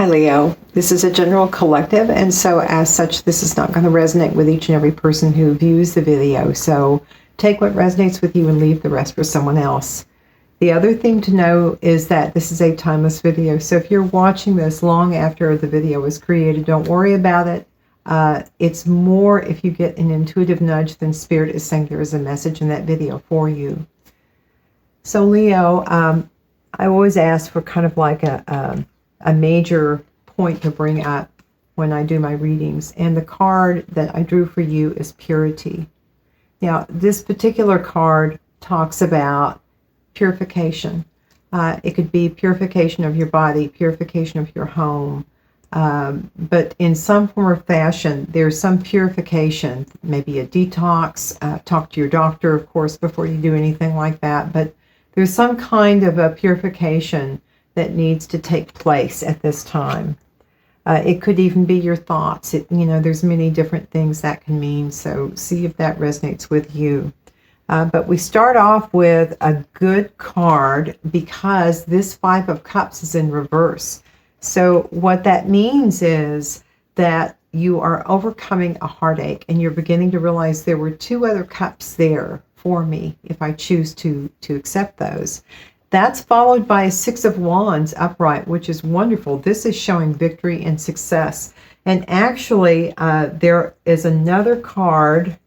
Hi, Leo. This is a general collective, and so as such, this is not going to resonate with each and every person who views the video. So take what resonates with you and leave the rest for someone else. The other thing to know is that this is a timeless video. So if you're watching this long after the video was created, don't worry about it. It's more if you get an intuitive nudge, then Spirit is saying there is a message in that video for you. So Leo, I always ask for kind of like a major point to bring up when I do my readings. And the card that I drew for you is Purity. Now, this particular card talks about purification. It could be purification of your body, purification of your home. But in some form or fashion, there's some purification, maybe a detox. Talk to your doctor, of course, before you do anything like that. But there's some kind of a purification that needs to take place at this time. It could even be your thoughts. There's many different things that can mean. So see if that resonates with you. But we start off with a good card because this Five of Cups is in reverse. So what that means is that you are overcoming a heartache and you're beginning to realize there were two other cups there for me if I choose to accept those. That's followed by a Six of Wands upright, which is wonderful. This is showing victory and success. And actually, there is another card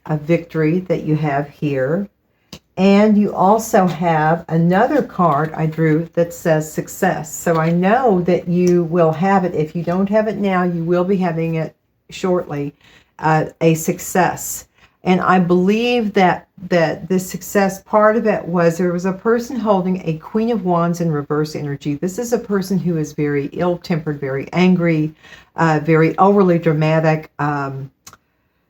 of victory that you have here. And you also have another card I drew that says success. So I know that you will have it. If you don't have it now, you will be having it shortly, a success. And I believe that this success, part of it was there was a person holding a Queen of Wands in reverse energy. This is a person who is very ill-tempered, very angry, very overly dramatic, prone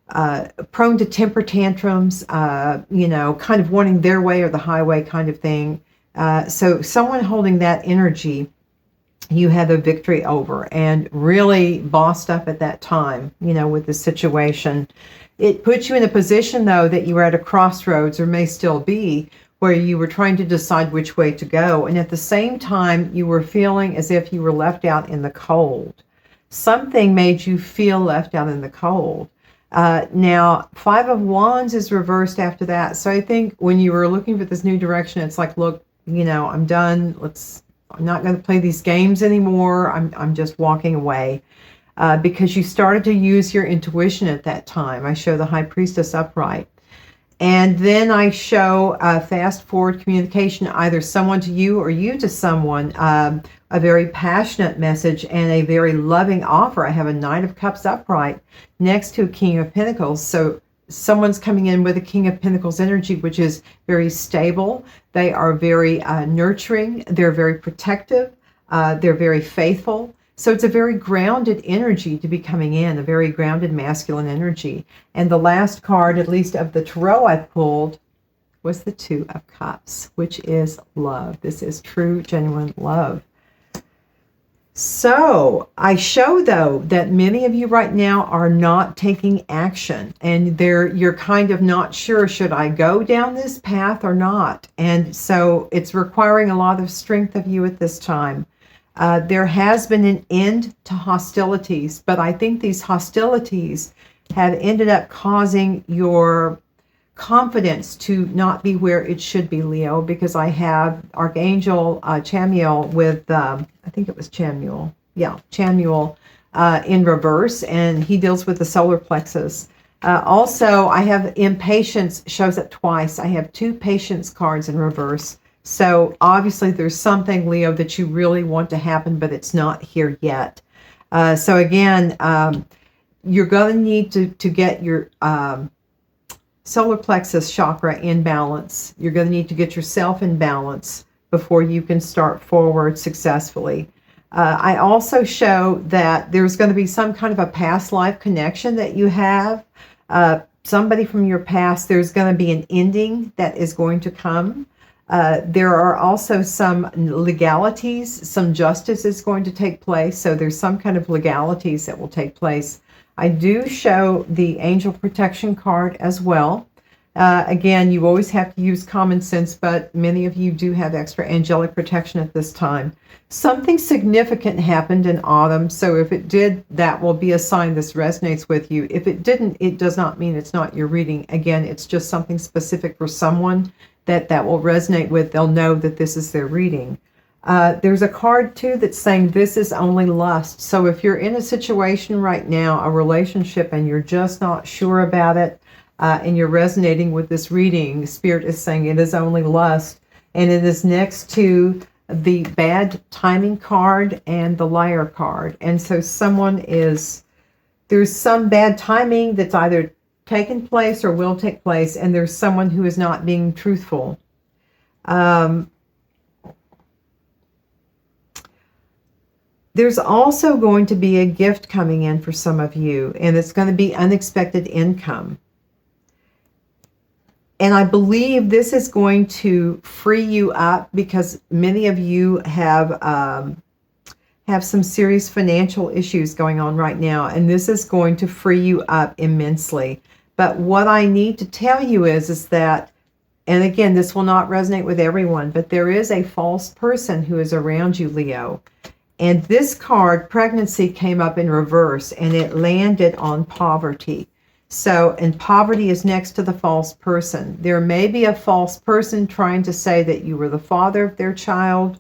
to temper tantrums, kind of wanting their way or the highway kind of thing. So someone holding that energy, you had a victory over and really bossed up at that time, with the situation. It puts you in a position, though, that you were at a crossroads, or may still be, where you were trying to decide which way to go. And at the same time, you were feeling as if you were left out in the cold. Something made you feel left out in the cold. Now, Five of Wands is reversed after that. So I think when you were looking for this new direction, it's like, look, I'm done. I'm not going to play these games anymore. I'm just walking away. Because you started to use your intuition at that time. I show the High Priestess upright. And then I show fast forward communication, either someone to you or you to someone, a very passionate message and a very loving offer. I have a Knight of Cups upright next to a King of Pentacles. So someone's coming in with a King of Pentacles energy, which is very stable. They are very nurturing. They're very protective. They're very faithful. So it's a very grounded energy to be coming in, a very grounded masculine energy. And the last card, at least of the tarot I pulled, was the Two of Cups, which is love. This is true, genuine love. So I show, though, that many of you right now are not taking action. And you're kind of not sure, should I go down this path or not? And so it's requiring a lot of strength of you at this time. There has been an end to hostilities, but I think these hostilities have ended up causing your confidence to not be where it should be, Leo, because I have Archangel Chamuel with, I think it was Chamuel. Yeah, Chamuel in reverse, and he deals with the solar plexus. Also, I have Impatience shows up twice. I have two Patience cards in reverse. So obviously there's something, Leo, that you really want to happen, but it's not here yet. So again, you're going to need to get your solar plexus chakra in balance. You're going to need to get yourself in balance before you can start forward successfully. I also show that there's going to be some kind of a past life connection that you have. Somebody from your past, there's going to be an ending that is going to come. There are also some legalities, some justice is going to take place. So there's some kind of legalities that will take place. I do show the angel protection card as well. Again, you always have to use common sense, but many of you do have extra angelic protection at this time. Something significant happened in autumn, so if it did, that will be a sign this resonates with you. If it didn't, it does not mean it's not your reading. Again, it's just something specific for someone that will resonate with. They'll know that this is their reading. There's a card too that's saying this is only lust. So if you're in a situation right now, a relationship, and you're just not sure about it, and you're resonating with this reading, Spirit is saying it is only lust, and it is next to the bad timing card and the liar card. And so there's some bad timing that's either taken place or will take place, and there's someone who is not being truthful. There's also going to be a gift coming in for some of you, and it's going to be unexpected income. And I believe this is going to free you up, because many of you have some serious financial issues going on right now, and this is going to free you up immensely. But what I need to tell you is that, and again, this will not resonate with everyone, but there is a false person who is around you, Leo. And this card, pregnancy, came up in reverse, and it landed on poverty. So, and poverty is next to the false person. There may be a false person trying to say that you were the father of their child,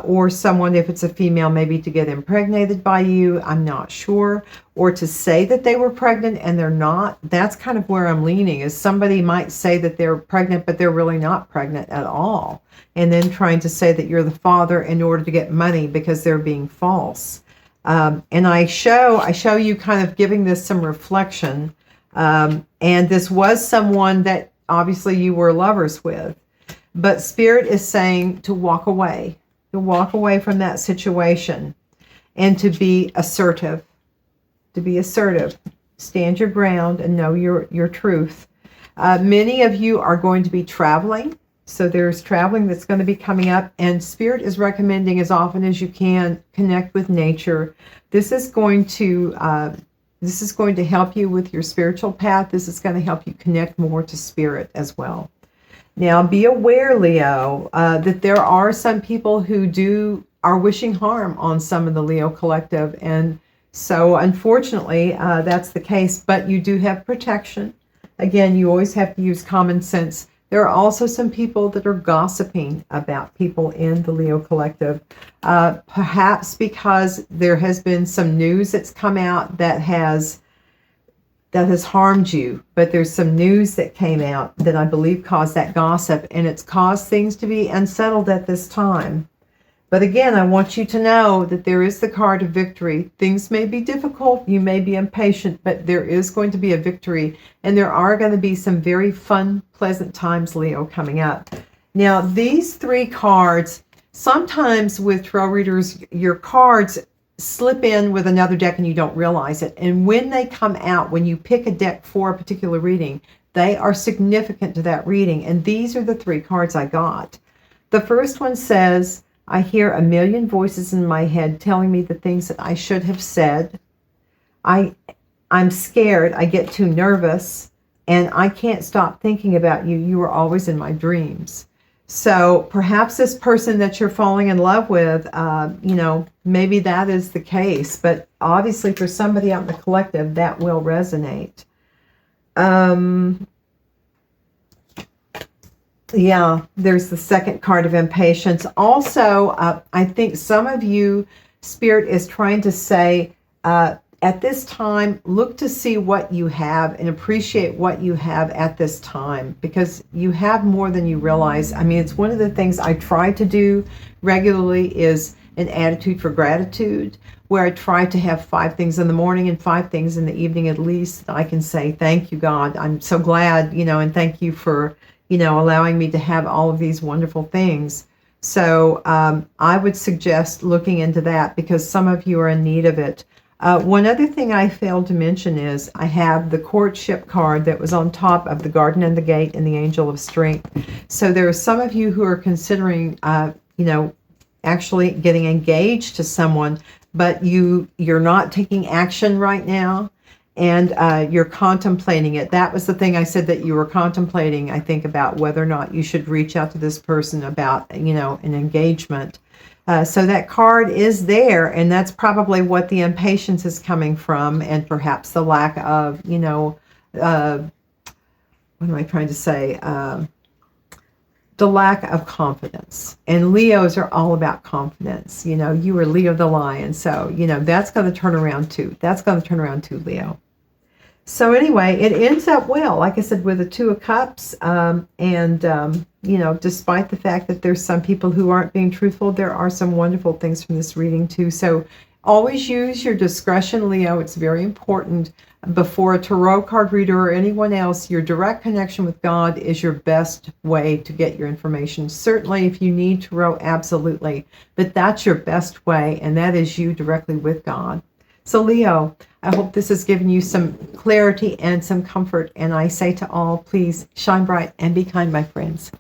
or someone, if it's a female, maybe to get impregnated by you. I'm not sure. Or to say that they were pregnant and they're not. That's kind of where I'm leaning, is somebody might say that they're pregnant, but they're really not pregnant at all. And then trying to say that you're the father in order to get money because they're being false. And I show you kind of giving this some reflection. And this was someone that obviously you were lovers with. But Spirit is saying to walk away from that situation, and to be assertive. Stand your ground and know your truth. Many of you are going to be traveling. So there's traveling that's going to be coming up, and Spirit is recommending, as often as you can, connect with nature. This is going to help you with your spiritual path. This is going to help you connect more to Spirit as well. Now, be aware, Leo, that there are some people who are wishing harm on some of the Leo collective, and so unfortunately, that's the case. But you do have protection. Again, you always have to use common sense. There are also some people that are gossiping about people in the Leo collective, perhaps because there has been some news that's come out that has harmed you. But there's some news that came out that I believe caused that gossip, and it's caused things to be unsettled at this time. But again, I want you to know that there is the card of victory. Things may be difficult, you may be impatient, but there is going to be a victory. And there are going to be some very fun, pleasant times, Leo, coming up. Now, these three cards, sometimes with tarot readers, your cards slip in with another deck and you don't realize it. And when they come out, when you pick a deck for a particular reading, they are significant to that reading. And these are the three cards I got. The first one says, I hear a million voices in my head telling me the things that I should have said. I'm scared. I get too nervous, and I can't stop thinking about you. You are always in my dreams. So perhaps this person that you're falling in love with, maybe that is the case. But obviously for somebody out in the collective, that will resonate. Yeah, there's the second card of impatience. Also, I think some of you, Spirit is trying to say, at this time, look to see what you have and appreciate what you have at this time, because you have more than you realize. I mean, it's one of the things I try to do regularly is an attitude for gratitude, where I try to have 5 things in the morning and 5 things in the evening at least. I can say, thank you, God. I'm so glad, and thank you for allowing me to have all of these wonderful things. So I would suggest looking into that, because some of you are in need of it. One other thing I failed to mention is I have the courtship card that was on top of the Garden and the Gate and the Angel of Strength. So there are some of you who are considering, actually getting engaged to someone, but you're not taking action right now. and you're contemplating it. That was the thing I said, that you were contemplating, I think, about whether or not you should reach out to this person about, an engagement. So that card is there, and that's probably what the impatience is coming from, and perhaps the lack of, what am I trying to say? The lack of confidence. And Leos are all about confidence. You are Leo the lion. So, that's going to turn around too. That's going to turn around too, Leo. So anyway, it ends up well, like I said, with the Two of Cups. Despite the fact that there's some people who aren't being truthful, there are some wonderful things from this reading too. So always use your discretion, Leo. It's very important. Before a tarot card reader or anyone else, your direct connection with God is your best way to get your information. Certainly, if you need tarot, absolutely. But that's your best way, and that is you directly with God. So, Leo, I hope this has given you some clarity and some comfort. And I say to all, please shine bright and be kind, my friends.